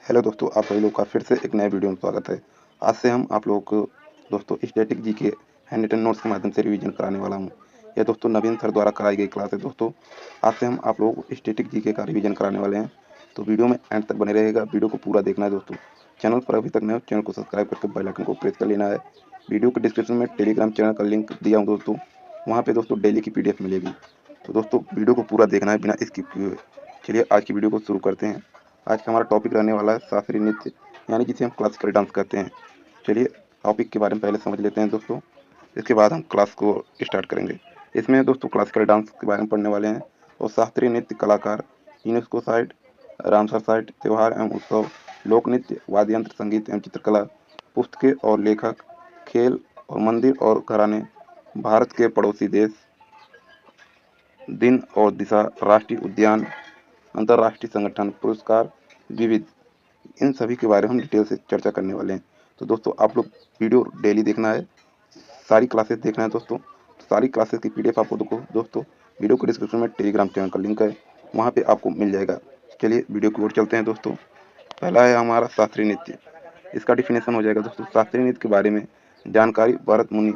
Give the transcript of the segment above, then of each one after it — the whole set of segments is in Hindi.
हेलो दोस्तों, आप सभी लोग का फिर से एक नए वीडियो में स्वागत है। आज से हम आप लोगों को दोस्तों static GK handwritten notes के माध्यम से रिवीजन कराने वाला हूं। यह दोस्तों नवीन सर द्वारा कराई गई क्लास है। दोस्तों आज से हम आप लोगों को स्टैटिक जीके का रिवीजन कराने वाले हैं, तो वीडियो में एंड तक बने रहेगा। वीडियो को पूरा देखना है दोस्तों। चैनल पर अभी तक नए हो, चैनल को सब्सक्राइब करके बेल आइकन को प्रेस कर लेना है। वीडियो के डिस्क्रिप्शन में टेलीग्राम चैनल का लिंक दिया हूँ दोस्तों, वहाँ पे दोस्तों डेली की PDF मिलेगी। तो दोस्तों वीडियो को पूरा देखना है बिना स्किप किए हुए। चलिए आज की वीडियो को शुरू करते हैं। आज का हमारा टॉपिक रहने वाला है शास्त्रीय नृत्य, यानी जिसे हम क्लासिकल डांस कहते हैं। चलिए टॉपिक के बारे में पहले समझ लेते हैं दोस्तों, इसके बाद हम क्लास को स्टार्ट करेंगे। इसमें दोस्तों क्लासिकल डांस के बारे में पढ़ने वाले हैं और शास्त्रीय नृत्य कलाकार, यूनेस्को साइट, रामसर साइट, त्यौहार एवं उत्सव, लोक नृत्य, वाद्य यंत्र, संगीत एवं चित्रकला, पुस्तकें और लेखक, खेल और मंदिर और घराने, भारत के पड़ोसी देश, दिन और दिशा, राष्ट्रीय उद्यान, अंतर्राष्ट्रीय संगठन, पुरस्कार, विविध, इन सभी के बारे में हम डिटेल से चर्चा करने वाले हैं। तो दोस्तों आप लोग वीडियो डेली देखना है, सारी क्लासेस देखना है दोस्तों। सारी क्लासेस की PDF आपको दोस्तों वीडियो के डिस्क्रिप्शन में टेलीग्राम चैनल का लिंक है, वहाँ पे आपको मिल जाएगा। चलिए वीडियो की ओर चलते हैं दोस्तों। पहला है हमारा शास्त्रीय नृत्य। इसका डिफिनेशन हो जाएगा दोस्तों। शास्त्रीय नृत्य के बारे में जानकारी भरत मुनि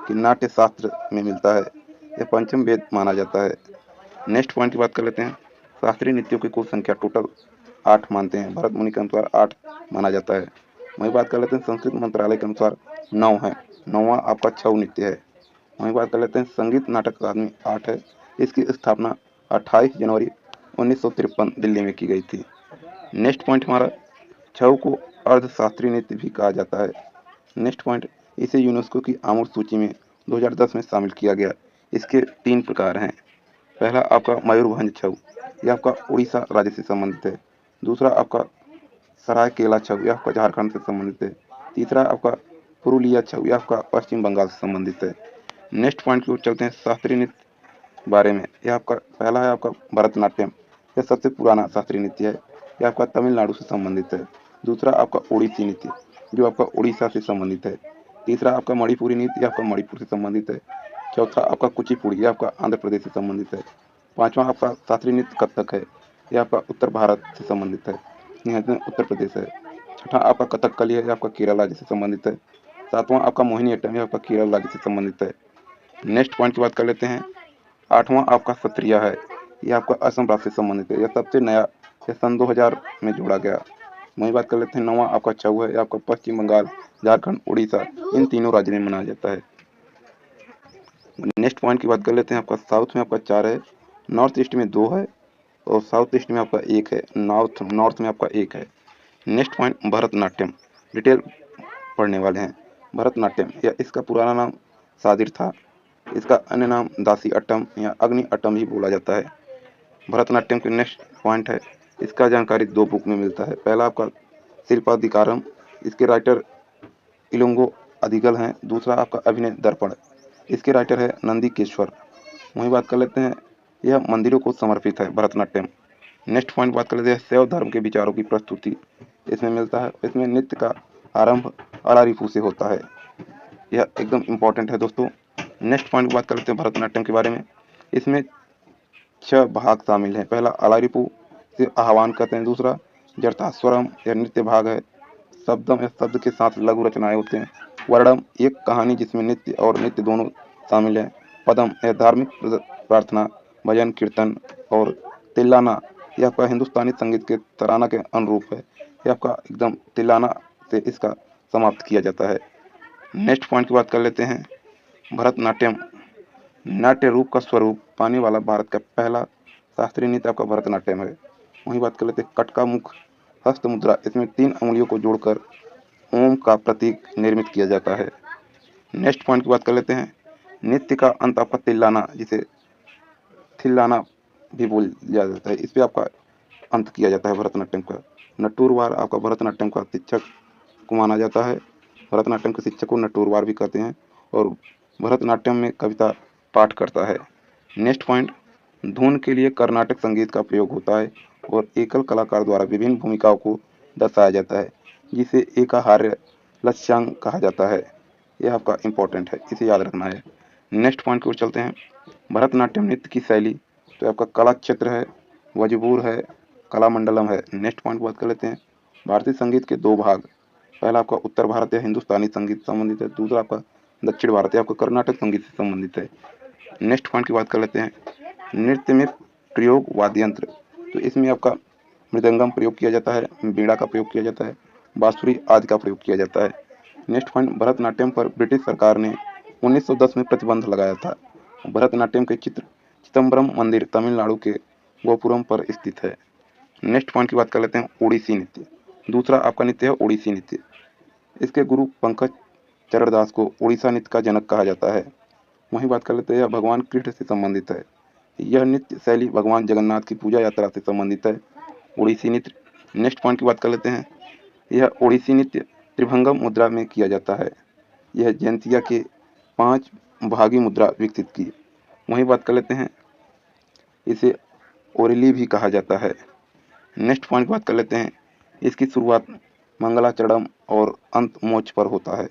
के नाट्य शास्त्र में मिलता है। यह पंचम वेद माना जाता है। नेक्स्ट पॉइंट की बात कर लेते हैं। शास्त्रीय नृत्यों की कुल संख्या टोटल 8 मानते हैं। भरत मुनि के अनुसार 8 माना जाता है। वहीं बात कर लेते हैं संस्कृत मंत्रालय के अनुसार 9 है। 9वां आपका छऊ नृत्य है। वहीं बात कर लेते हैं संगीत नाटक अकादमी 8 है। इसकी स्थापना 28 जनवरी 1953 दिल्ली में की गई थी। नेक्स्ट पॉइंट हमारा, छऊ को अर्धशास्त्रीय नृत्य भी कहा जाता है। नेक्स्ट पॉइंट, इसे यूनेस्को की आमूल सूची में 2010 में शामिल किया गया। इसके 3 प्रकार हैं। पहला आपका मयूरभंज छऊ, यह आपका उड़ीसा राज्य से संबंधित है। दूसरा आपका सरायकेला छऊ, यह आपका झारखंड से संबंधित है। तीसरा आपका पुरुलिया छऊ, यह आपका पश्चिम बंगाल से संबंधित है। नेक्स्ट पॉइंट की ओर चलते हैं शास्त्रीय नृत्य बारे में। यह आपका पहला है आपका भरतनाट्यम, यह सबसे पुराना शास्त्रीय नृत्य है। यह आपका तमिलनाडु से संबंधित है। दूसरा आपका ओडिसी नृत्य, जो आपका उड़ीसा से संबंधित है। तीसरा आपका मणिपुरी नृत्य, यह आपका मणिपुर से संबंधित है। चौथा आपका कुचिपुड़ी, यह आपका आंध्र प्रदेश से संबंधित है। पांचवा आपका शास्त्रीय नृत्य कथक है, यह आपका उत्तर भारत से संबंधित है, यह उत्तर प्रदेश है। छठा आपका कथकली है, यह आपका केरल राज्य से संबंधित है। सातवां आपका मोहिनीअट्टम, यह आपका केरल राज्य से संबंधित है। नेक्स्ट पॉइंट की बात कर लेते हैं। आठवां आपका सत्रिया है, यह आपका असम राज्य से संबंधित है। यह सबसे नया, यह सन 2000 में जोड़ा गया। वहीं बात कर लेते हैं नौवां आपका छऊ है, यह आपका पश्चिम बंगाल, झारखंड, उड़ीसा, इन तीनों राज्यों में मनाया जाता है। नेक्स्ट पॉइंट की बात कर लेते हैं। आपका साउथ में आपका 4 है, नॉर्थ ईस्ट में 2 है और साउथ ईस्ट में आपका 1 है, नॉर्थ में आपका 1 है। नेक्स्ट पॉइंट भरतनाट्यम, डिटेल पढ़ने वाले हैं। भरतनाट्यम या इसका पुराना नाम सादिर था। इसका अन्य नाम दासी अट्टम या अग्नि अट्टम भी बोला जाता है। भरतनाट्यम के नेक्स्ट पॉइंट है, इसका जानकारी 2 बुक में मिलता है। पहला आपका शिल्पाधिकारम, इसके राइटर इलुंगो अधिगल हैं। दूसरा आपका अभिनय दर्पण, इसके राइटर है नंदीकेश्वर। वहीं बात कर लेते हैं, यह मंदिरों को समर्पित है भरतनाट्यम। नेक्स्ट पॉइंट बात कर लेते हैं शैव धर्म के विचारों की प्रस्तुति इसमें मिलता है। इसमें नृत्य का आरंभ अलारिपू से होता है, यह एकदम इम्पोर्टेंट है दोस्तों। नेक्स्ट पॉइंट की बात कर लेते हैं भरतनाट्यम के बारे में। इसमें 6 भाग शामिल हैं। पहला अलारिपू से आह्वान करते हैं। दूसरा जरतास्वरम, यह नृत्य भाग है। शब्दम, यह शब्द के साथ लघु रचनाएं होते हैं। वर्णम, एक कहानी जिसमें नृत्य और नृत्य दोनों शामिल हैं। पदम, यह धार्मिक प्रार्थना, भजन, कीर्तन। और तिल्लाना, यह आपका हिंदुस्तानी संगीत के तराना के अनुरूप है। यह आपका एकदम तिल्लाना से इसका समाप्त किया जाता है। नेक्स्ट पॉइंट की बात कर लेते हैं। भरतनाट्यम नाट्य रूप का स्वरूप पाने वाला भारत का पहला शास्त्रीय नृत्य आपका भरतनाट्यम है। वहीं बात कर लेते हैं कटका मुख हस्त मुद्रा, इसमें 3 अंगुलियों को जोड़कर ओम का प्रतीक निर्मित किया जाता है। नेक्स्ट पॉइंट की बात कर लेते हैं। नृत्य का अंत आपका तिल्लाना, जिसे थिल्लाना भी बोल दिया जाता है, इस पे आपका अंत किया जाता है भरतनाट्यम का। नटूरवार आपका भरतनाट्यम का शिक्षक को माना जाता है। भरतनाट्यम के शिक्षक को नटूरवार भी कहते हैं और भरतनाट्यम में कविता पाठ करता है। नेक्स्ट पॉइंट, धुन के लिए कर्नाटक संगीत का प्रयोग होता है और एकल कलाकार द्वारा विभिन्न भूमिकाओं को दर्शाया जाता है, जिसे एकाहार्य लक्ष्यांग कहा जाता है। यह आपका इम्पोर्टेंट है, इसे याद रखना है। नेक्स्ट पॉइंट की ओर चलते हैं। भरतनाट्यम नृत्य की शैली, तो आपका कला क्षेत्र है, वजबूर है, कला मंडलम है। नेक्स्ट पॉइंट बात कर लेते हैं। भारतीय संगीत के दो भाग, पहला आपका उत्तर भारतीय हिंदुस्तानी संगीत से संबंधित है, दूसरा आपका दक्षिण भारतीय आपका कर्नाटक संगीत से संबंधित है। नेक्स्ट पॉइंट की बात कर लेते हैं, नृत्य में प्रयोग वाद्य यंत्र। तो इसमें आपका मृदंगम प्रयोग किया जाता है, बीड़ा का प्रयोग किया जाता है, बांसुरी आदि का प्रयोग किया जाता है। नेक्स्ट पॉइंट, भरतनाट्यम पर ब्रिटिश सरकार ने 1910 में प्रतिबंध लगाया था। भरतनाट्यम के चित्र चिदम्बरम मंदिर तमिलनाडु के गोपुरम पर स्थित है। नेक्स्ट पॉइंट की बात कर लेते हैं, ओडिसी नृत्य। दूसरा आपका नृत्य है ओडिसी नृत्य। इसके गुरु पंकज चरण दास को उड़ीसा नृत्य का जनक कहा जाता है। वहीं बात कर लेते हैं, यह भगवान कृष्ण से संबंधित है। यह नृत्य शैली भगवान जगन्नाथ की पूजा यात्रा से संबंधित है, ओडिसी नृत्य। नेक्स्ट पॉइंट की बात कर लेते हैं, यह ओडिसी नृत्य त्रिभंगम मुद्रा में किया जाता है। यह जयंतिया के 5 भागी मुद्रा विकसित की। वहीं बात कर लेते हैं, इसे ओरेली भी कहा जाता है। नेक्स्ट पॉइंट की बात कर लेते हैं, इसकी शुरुआत मंगलाचरणम और अंत मोक्ष पर होता है।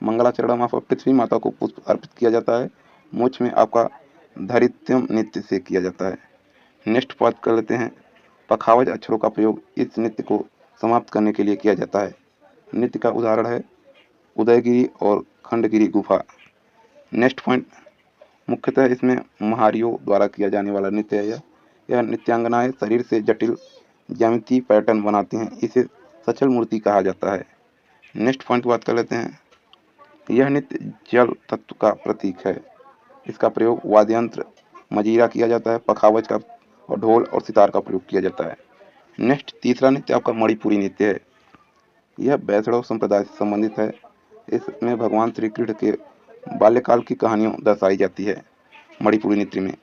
मंगलाचरणम आपका पृथ्वी माता को पुष्प अर्पित किया जाता है, मोक्ष में आपका धरित्यम नृत्य से किया जाता है। नेक्स्ट बात कर लेते हैं, पखावज अक्षरों का प्रयोग इस नृत्य को समाप्त करने के लिए किया जाता है। नृत्य का उदाहरण है उदयगिरी और खंडगिरी गुफा। नेक्स्ट पॉइंट, मुख्यतः इसमें महारियों द्वारा किया जाने वाला नृत्य है। यह नृत्यांगनाएं शरीर से जटिल ज्यामितीय पैटर्न बनाती हैं, इसे सचल मूर्ति कहा जाता है। नेक्स्ट पॉइंट की बात कर लेते हैं, यह नृत्य जल तत्व का प्रतीक है। इसका प्रयोग वाद्य यंत्र मजीरा किया जाता है, पखावज का और ढोल और सितार का प्रयोग किया जाता है। नेक्स्ट तीसरा नृत्य आपका मणिपुरी नृत्य है। यह वैष्णव संप्रदाय से संबंधित है। इसमें भगवान श्री कृष्ण के बाल्यकाल की कहानियों दर्शाई जाती है मणिपुरी नृत्य में।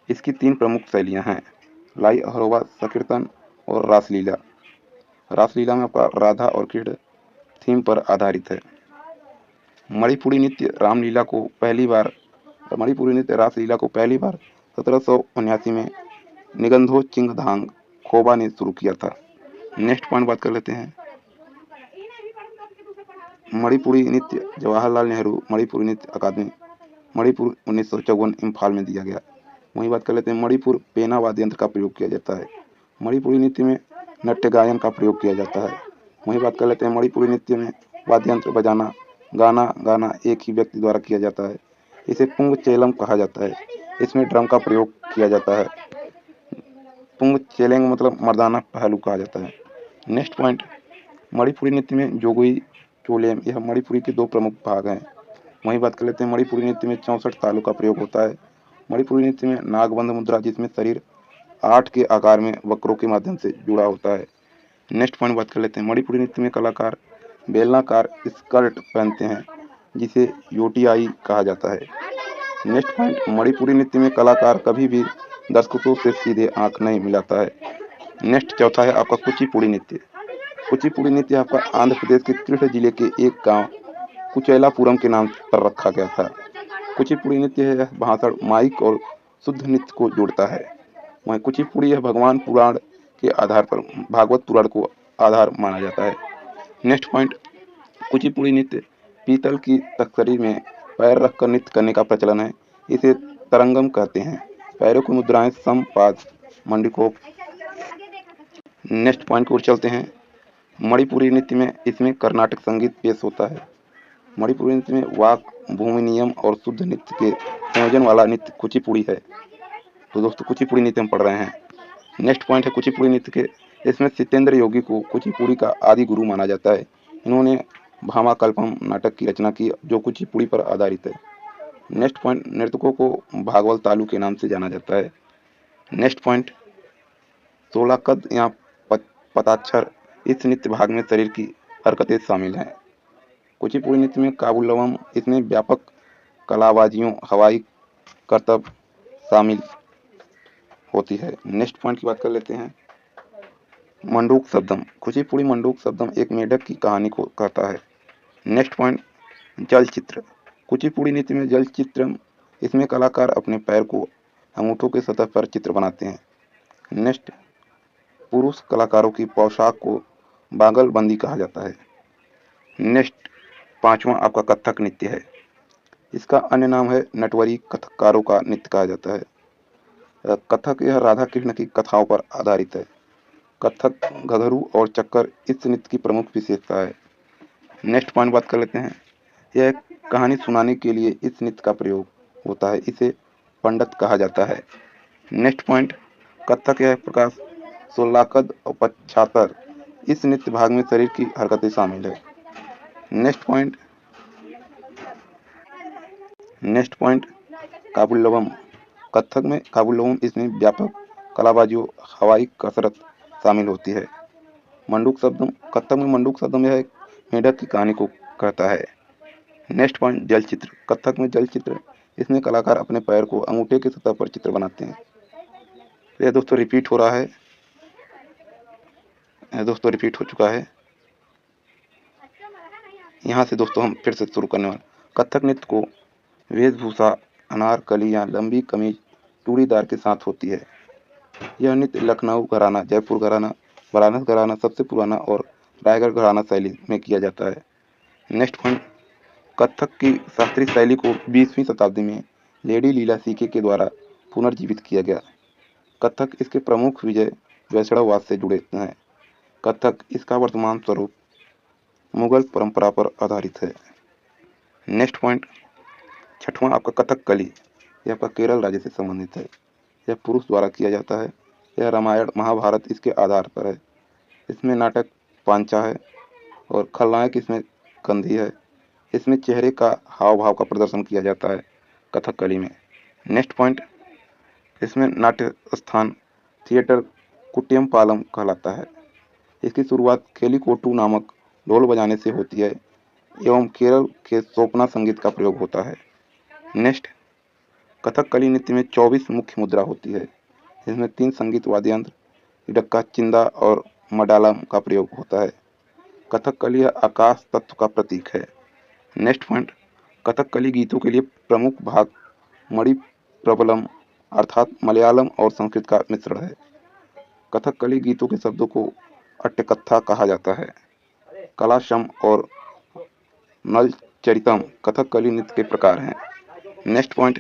इसकी 3 प्रमुख शैलियां हैं, लाई हरोबा, संकीर्तन और रासलीला। रासलीला में आपका राधा और कृष्ण थीम पर आधारित है। मणिपुरी नृत्य रासलीला को पहली बार 1779 में निगंधो चिंगधांग खोबा ने शुरू किया था। नेक्स्ट पॉइंट बात कर लेते हैं, मणिपुरी नृत्य जवाहरलाल नेहरू मणिपुरी नृत्य अकादमी मणिपुर 1954 इम्फाल में दिया गया। वहीं बात कर लेते हैं, मणिपुर पेना वाद्य यंत्र का प्रयोग किया जाता है। मणिपुरी नृत्य में नृत्य गायन का प्रयोग किया जाता है। वहीं बात कर लेते हैं, मणिपुरी नृत्य में वाद्य यंत्र बजाना गाना गाना एक ही व्यक्ति द्वारा किया जाता है। इसे पुंग चेलम कहा जाता है। इसमें ड्रम का प्रयोग किया जाता है। पुंग चेलेंग मतलब मर्दाना पहलू कहा जाता है। नेक्स्ट पॉइंट, मणिपुरी नृत्य में जोगोई चोलेम, यह मणिपुरी के 2 प्रमुख भाग हैं। वहीं बात कर लेते हैं, मणिपुरी नृत्य में 64 तालों का प्रयोग होता है। मणिपुरी नृत्य में नागबंध मुद्रा, जिसमें शरीर 8 के आकार में वक्रों के माध्यम से जुड़ा होता है। नेक्स्ट पॉइंट बात कर लेते हैं, मणिपुरी नृत्य में कलाकार बेलनाकार स्कर्ट पहनते हैं, जिसे योटियाई कहा जाता है। नेक्स्ट पॉइंट, मणिपुरी नृत्य में कलाकार कभी भी दर्शकों से सीधे आंख नहीं मिलाता है। नेक्स्ट चौथा है आपका कुचिपुड़ी नृत्य। कुचिपुड़ी नृत्य आपका आंध्र प्रदेश के कृष्ण जिले के एक गांव कुचैलापुरम के नाम पर रखा गया था। कुचिपुड़ी नृत्य है भाषण, माइक और शुद्ध नृत्य को जोड़ता है। वहीं कुचिपुड़ी यह भगवान पुराण के आधार पर भागवत पुराण को आधार माना जाता है। नेक्स्ट पॉइंट, कुचिपुड़ी नृत्य पीतल की तख्तरी में पैर रखकर नृत्य करने का प्रचलन है। इसे तरंगम कहते हैं। पैरों की मुद्राएं सम, पाद, मंडिकोप। नेक्स्ट पॉइंट की ओर चलते हैं, मणिपुरी नृत्य में इसमें कर्नाटक संगीत पेश होता है। मणिपुरी नृत्य में वाक, भूमि नियम और शुद्ध नृत्य के संयोजन वाला नृत्य कुचिपुड़ी है। तो दोस्तों कुचिपुड़ी नृत्य हम पढ़ रहे हैं। नेक्स्ट पॉइंट है कुचिपुड़ी नृत्य के, इसमें सत्येंद्र योगी को कुचिपुड़ी का आदि गुरु माना जाता है। इन्होंने भामाकल्पम नाटक की रचना की, जो कुचिपुड़ी पर आधारित है। नेक्स्ट पॉइंट, नर्तकों को भागवल तालु के नाम से जाना जाता है। नेक्स्ट पॉइंट, 16 कद या पताक्षर इस नृत्य भाग में शरीर की हरकतें शामिल हैं। कुचिपुड़ी नृत्य में काबुलवम, इसमें व्यापक कलाबाजियों, हवाई करतब शामिल होती है। नेक्स्ट पॉइंट की बात कर लेते हैं, मंडूक शब्दम। कुचिपुड़ी मंडूक शब्दम एक मेढक की कहानी को कहता है। नेक्स्ट पॉइंट, जल चित्र। कुचिपुड़ी नृत्य में जल चित्र, इसमें कलाकार अपने पैर को अंगूठों के सतह पर चित्र बनाते हैं। नेक्स्ट, पुरुष कलाकारों की पोशाक को बागलबंदी कहा जाता है। नेक्स्ट 5वां आपका कथक नृत्य है। इसका अन्य नाम है नटवरी कथकारों का नृत्य कहा जाता है। कथक यह राधा कृष्ण की कथाओं पर आधारित है। कथक, घघरू और चक्कर इस नृत्य की प्रमुख विशेषता है। नेक्स्ट पॉइंट बात कर लेते हैं। यह कहानी सुनाने के लिए इस नृत्य का प्रयोग होता है। इसे पंडित कहा जाता है। नेक्स्ट पॉइंट, कथक यह प्रकार 16 कद और 75 इस नृत्य भाग में शरीर की हरकतें शामिल है। Next point काबुल्लवम। कथक में काबुल्लवम इसमें व्यापक कलाबाजियों हवाई कसरत शामिल होती है। मंडूक शब्दम, कथक में मंडूक शब्दम यह एक मेढक की कहानी को कहता है। नेक्स्ट पॉइंट जल चित्र। कथक में जल चित्र इसमें कलाकार अपने पैर को अंगूठे की सतह पर चित्र बनाते हैं। यह दोस्तों रिपीट हो रहा है। यह दोस्तों रिपीट हो चुका है। यहाँ से दोस्तों हम फिर से शुरू करने वाले। कथक नृत्य को वेशभूषा अनारकली या लंबी कमीज चूड़ीदार के साथ होती है। यह नृत्य लखनऊ घराना, जयपुर घराना, बनारस घराना सबसे पुराना और रायगढ़ घराना शैली में किया जाता है। नेक्स्ट पॉइंट, कथक की शास्त्रीय शैली को 20वीं शताब्दी में लेडी लीला सीके के द्वारा पुनर्जीवित किया गया। कथक इसके प्रमुख विजय वैष्णववाद से जुड़े हैं। कथक इसका वर्तमान स्वरूप मुगल परंपरा पर आधारित है। नेक्स्ट पॉइंट, छठवां आपका कथकली। यह आपका केरल राज्य से संबंधित है। यह पुरुष द्वारा किया जाता है। यह रामायण महाभारत इसके आधार पर है। इसमें नाटक पांचा है और खलनायक इसमें कंधी है। इसमें चेहरे का हाव भाव का प्रदर्शन किया जाता है कथकली में। नेक्स्ट पॉइंट, इसमें नाट्य स्थान थिएटर कुट्टियम पालम कहलाता है। इसकी शुरुआत केलिकोट्टू नामक ढोल बजाने से होती है एवं केरल के सोपना संगीत का प्रयोग होता है। नेक्स्ट, कथकली नृत्य में 24 मुख्य मुद्रा होती है। इसमें 3 संगीत वाद्य यंत्र इडक्का, चिंदा और मडालम का प्रयोग होता है। कथकली आकाश तत्व का प्रतीक है। नेक्स्ट पॉइंट, कथकली गीतों के लिए प्रमुख भाग मणि प्रबलम अर्थात मलयालम और संस्कृत का मिश्रण है। कथकली गीतों के शब्दों को अट्टकथा कहा जाता है। कलाशम और नलचरितम कथकली नृत्य के प्रकार हैं। नेक्स्ट पॉइंट,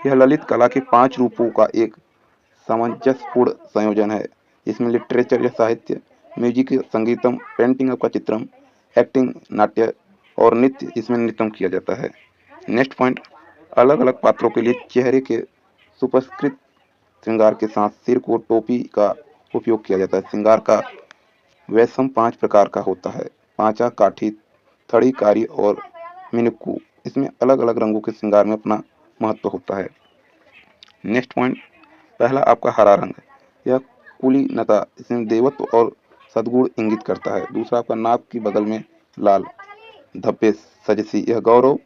यह ललित कला के 5 रूपों का एक सामंजस्यपूर्ण संयोजन है। इसमें लिटरेचर या साहित्य, म्यूजिक संगीतम, पेंटिंग आपका चित्रम, एक्टिंग नाट्य और नृत्य इसमें नृत्यम किया जाता है। नेक्स्ट पॉइंट, अलग अलग पात्रों के लिए चेहरे के सुपस्कृत श्रृंगार के साथ सिर को टोपी का उपयोग किया जाता है। श्रृंगार का वैषम 5 प्रकार का होता है। पांचा, काठी, थड़ी, कारी और मिनुक्कू। इसमें अलग अलग रंगों के श्रृंगार में अपना महत्व होता है। नेक्स्ट पॉइंट, पहला आपका हरा रंग। यह कुलीनता, इसमें देवत्व और सद्गुण इंगित करता है। दूसरा आपका नाक की बगल में लाल धब्बे सजसी, यह गौरव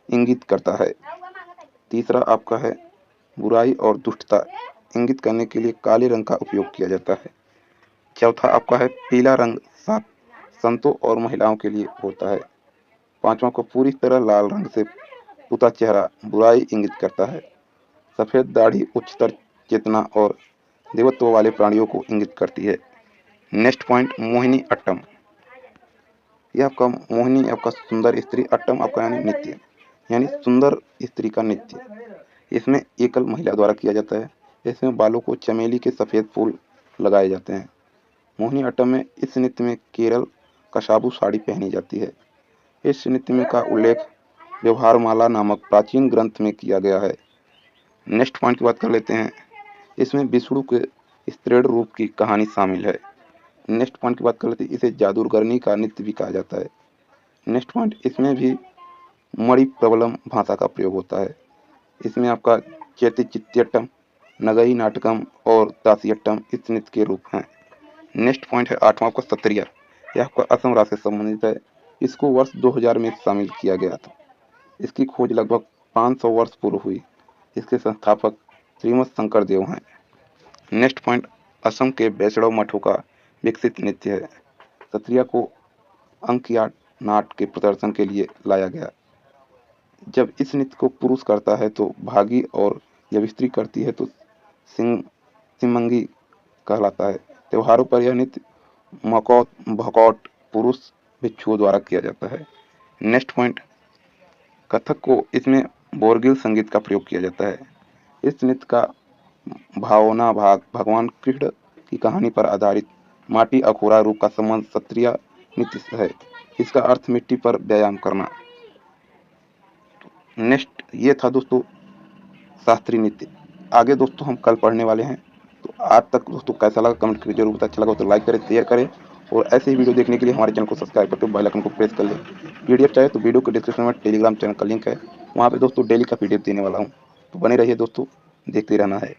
इंगित करता है। तीसरा आपका है बुराई और दुष्टता इंगित करने के लिए काले रंग का उपयोग किया जाता है। चौथा आपका है पीला रंग, संतों और महिलाओं के लिए होता है। पांचवा को पूरी तरह लाल रंग से पुता चेहरा बुराई इंगित करता है। सफेद दाढ़ी उच्चतर चेतना और देवत्व वाले प्राणियों को इंगित करती है। Next point, Mohiniyattam. यह आपका मोहिनी आपका सुंदर स्त्री, अट्टम आपका यानी नृत्य, यानी सुंदर स्त्री का नृत्य। इसमें एकल महिला द्वारा किया जाता है। इसमें बालों को चमेली के सफेद फूल लगाए जाते हैं। मोहिनी अट्टम में इस नृत्य में केरल कशाबू साड़ी पहनी जाती है। इस नृत्य में का उल्लेख व्यवहारमाला नामक प्राचीन ग्रंथ में किया गया है। नेक्स्ट पॉइंट की बात कर लेते हैं। इसमें विष्णु के स्त्रीण रूप की कहानी शामिल है। नेक्स्ट पॉइंट की बात कर लेते हैं। इसे जादूगरनी का नृत्य भी कहा जाता है। नेक्स्ट पॉइंट, इसमें भी मणि प्रबलम भाषा का प्रयोग होता है। इसमें आपका चेतिचित्यट्टम, नगई नाटकम और दासियट्टम इस नृत्य के रूप हैं। नेक्स्ट पॉइंट है 8वां आपका सत्रिया। यह आपका असम राज्य से संबंधित है। इसको वर्ष 2000 में शामिल किया गया था। इसकी खोज लगभग 500 वर्ष पूर्व हुई। इसके संस्थापक श्रीमद शंकर देव हैं। नेक्स्ट पॉइंट, असम के वैष्णव मठों का विकसित नृत्य है। सत्रिया को अंक या नाट के प्रदर्शन के लिए लाया गया। जब इस नृत्य को पुरुष करता है तो भागी और जब स्त्री करती है तो सिमंगी कहलाता है। त्योहारों पर यह नृत्य मकौत भकौट पुरुष भिक्षुओं द्वारा किया जाता है। नेक्स्ट पॉइंट, कथक को इसमें बोरगिल संगीत का प्रयोग किया जाता है। इस नृत्य का भावना भाग भगवान कृष्ण की कहानी पर आधारित माटी अखोरा रूप का संबंध क्षत्रिय नीति से है। इसका अर्थ मिट्टी पर व्यायाम करना। नेक्स्ट ये था दोस्तों शास्त्रीय नृत्य। आगे दोस्तों हम कल पढ़ने वाले हैं। तो आज तक दोस्तों कैसा लगा कमेंट करके जरूर बताएं। अच्छा लगा तो लाइक करें, शेयर करें और ऐसे ही वीडियो देखने के लिए हमारे चैनल को सब्सक्राइब करके बेल आइकन को प्रेस कर लें। पीडीएफ चाहे तो वीडियो के डिस्क्रिप्शन में टेलीग्राम चैनल का लिंक है, वहाँ पे दोस्तों डेली का पीडीएफ देने वाला हूँ। तो बने रहिए दोस्तों, देखते रहना है।